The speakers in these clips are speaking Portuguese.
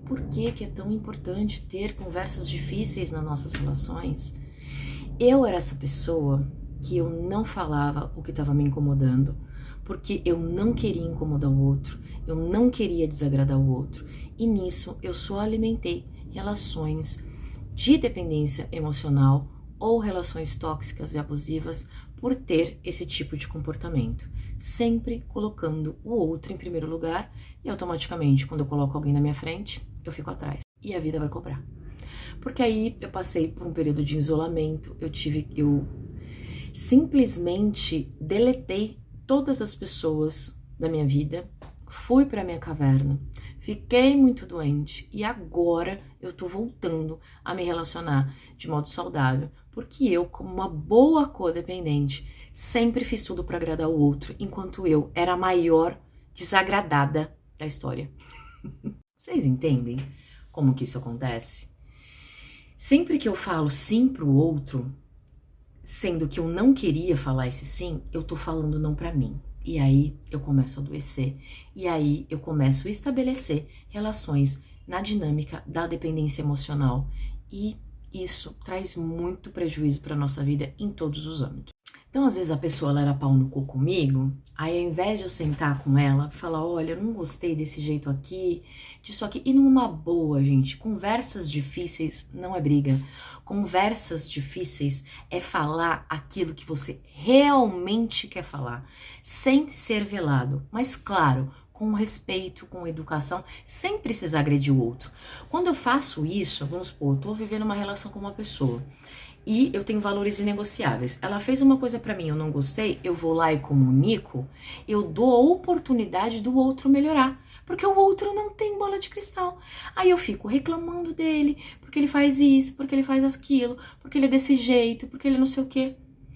por que que é tão importante ter conversas difíceis nas nossas relações. Eu era essa pessoa que eu não falava o que estava me incomodando, porque eu não queria incomodar o outro, eu não queria desagradar o outro, e nisso eu só alimentei relações de dependência emocional ou relações tóxicas e abusivas por ter esse tipo de comportamento, sempre colocando o outro em primeiro lugar, e automaticamente quando eu coloco alguém na minha frente, eu fico atrás, e a vida vai cobrar. Porque aí eu passei por um período de isolamento, eu simplesmente deletei todas as pessoas da minha vida, fui para minha caverna, fiquei muito doente e agora eu tô voltando a me relacionar de modo saudável, porque eu, como uma boa codependente, sempre fiz tudo para agradar o outro, enquanto eu era a maior desagradada da história. Vocês entendem como que isso acontece? Sempre que eu falo sim pro outro, sendo que eu não queria falar esse sim, eu tô falando não pra mim. E aí eu começo a adoecer. E aí eu começo a estabelecer relações na dinâmica da dependência emocional. E isso traz muito prejuízo pra nossa vida em todos os âmbitos. Então, às vezes a pessoa ela era pau no cu comigo, aí ao invés de eu sentar com ela, falar, olha, eu não gostei desse jeito aqui, disso aqui, e numa boa, gente, conversas difíceis não é briga, conversas difíceis é falar aquilo que você realmente quer falar, sem ser velado, mas claro, com respeito, com educação, sem precisar agredir o outro. Quando eu faço isso, vamos supor, eu tô vivendo uma relação com uma pessoa, e eu tenho valores inegociáveis. Ela fez uma coisa pra mim, eu não gostei, eu vou lá e comunico, eu dou a oportunidade do outro melhorar, porque o outro não tem bola de cristal. Aí eu fico reclamando dele, porque ele faz isso, porque ele faz aquilo, porque ele é desse jeito, porque ele não sei o quê.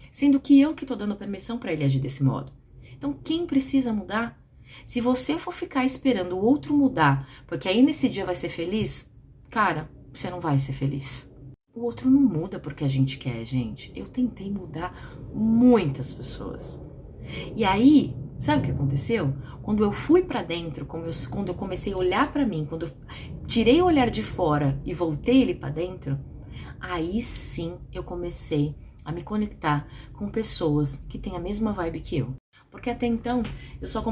Sendo que eu que tô dando permissão pra ele agir desse modo. Então quem precisa mudar? Se você for ficar esperando o outro mudar, porque aí nesse dia vai ser feliz, cara, você não vai ser feliz. O outro não muda porque a gente quer, gente. Eu tentei mudar muitas pessoas. E aí, sabe o que aconteceu? Quando eu fui pra dentro, quando eu comecei a olhar pra mim, quando eu tirei o olhar de fora e voltei ele pra dentro, aí sim eu comecei a me conectar com pessoas que têm a mesma vibe que eu. Porque até então, eu só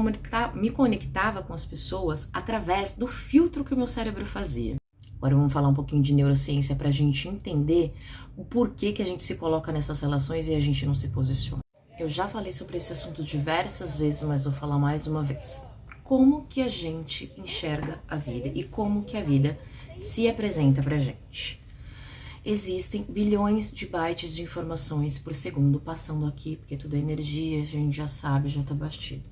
me conectava com as pessoas através do filtro que o meu cérebro fazia. Agora vamos falar um pouquinho de neurociência pra gente entender o porquê que a gente se coloca nessas relações e a gente não se posiciona. Eu já falei sobre esse assunto diversas vezes, mas vou falar mais uma vez. Como que a gente enxerga a vida e como que a vida se apresenta pra gente. Existem bilhões de bytes de informações por segundo passando aqui, porque tudo é energia, a gente já sabe, já tá batido.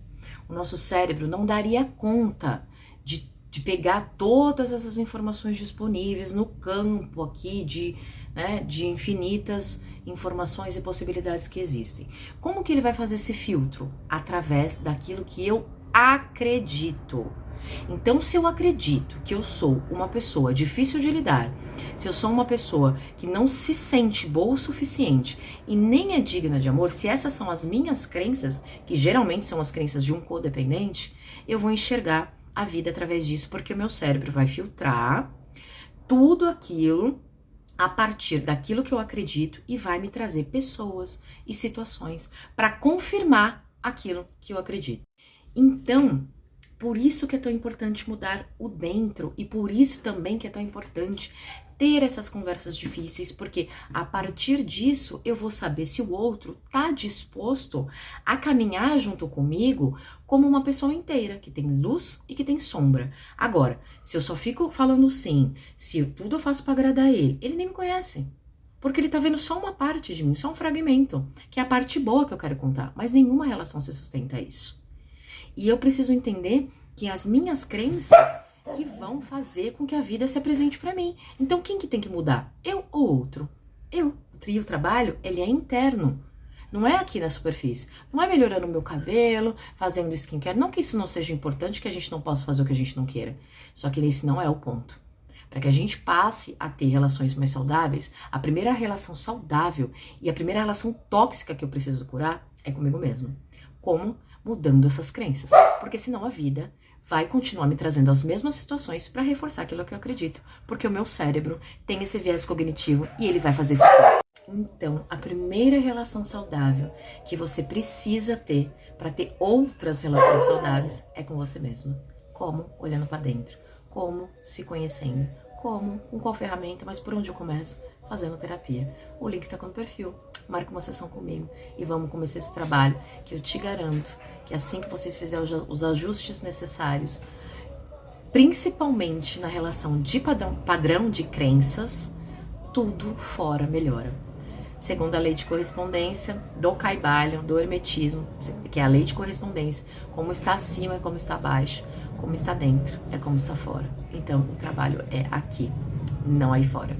O nosso cérebro não daria conta de pegar todas essas informações disponíveis no campo aqui de infinitas informações e possibilidades que existem. Como que ele vai fazer esse filtro? Através daquilo que eu acredito. Então, se eu acredito que eu sou uma pessoa difícil de lidar, se eu sou uma pessoa que não se sente boa o suficiente e nem é digna de amor, se essas são as minhas crenças, que geralmente são as crenças de um codependente, eu vou enxergar a vida através disso, porque o meu cérebro vai filtrar tudo aquilo a partir daquilo que eu acredito e vai me trazer pessoas e situações para confirmar aquilo que eu acredito. Então, por isso que é tão importante mudar o dentro e por isso também que é tão importante ter essas conversas difíceis, porque a partir disso eu vou saber se o outro tá disposto a caminhar junto comigo como uma pessoa inteira, que tem luz e que tem sombra. Agora, se eu só fico falando sim, se tudo eu faço para agradar ele nem me conhece. Porque ele tá vendo só uma parte de mim, só um fragmento, que é a parte boa que eu quero contar, mas nenhuma relação se sustenta a isso. E eu preciso entender que as minhas crenças que vão fazer com que a vida se apresente para mim. Então, quem que tem que mudar? Eu ou outro? Eu. O trabalho, ele é interno. Não é aqui na superfície. Não é melhorando o meu cabelo, fazendo skincare. Não que isso não seja importante, que a gente não possa fazer o que a gente não queira. Só que esse não é o ponto. Para que a gente passe a ter relações mais saudáveis, a primeira relação saudável e a primeira relação tóxica que eu preciso curar é comigo mesmo. Como? Mudando essas crenças. Porque senão a vida vai continuar me trazendo as mesmas situações para reforçar aquilo que eu acredito, porque o meu cérebro tem esse viés cognitivo e ele vai fazer esse efeito. Então, a primeira relação saudável que você precisa ter para ter outras relações saudáveis é com você mesmo. Como? Olhando para dentro. Como? Se conhecendo. Como? Com qual ferramenta? Mas por onde eu começo? Fazendo terapia. O link tá no perfil. Marca uma sessão comigo e vamos começar esse trabalho, que eu te garanto que assim que vocês fizerem os ajustes necessários, principalmente na relação de padrão de crenças, tudo fora melhora. Segundo a lei de correspondência do Kybalion, do Hermetismo, que é a lei de correspondência, como está acima é como está abaixo, como está dentro é como está fora. Então, o trabalho é aqui, não aí fora.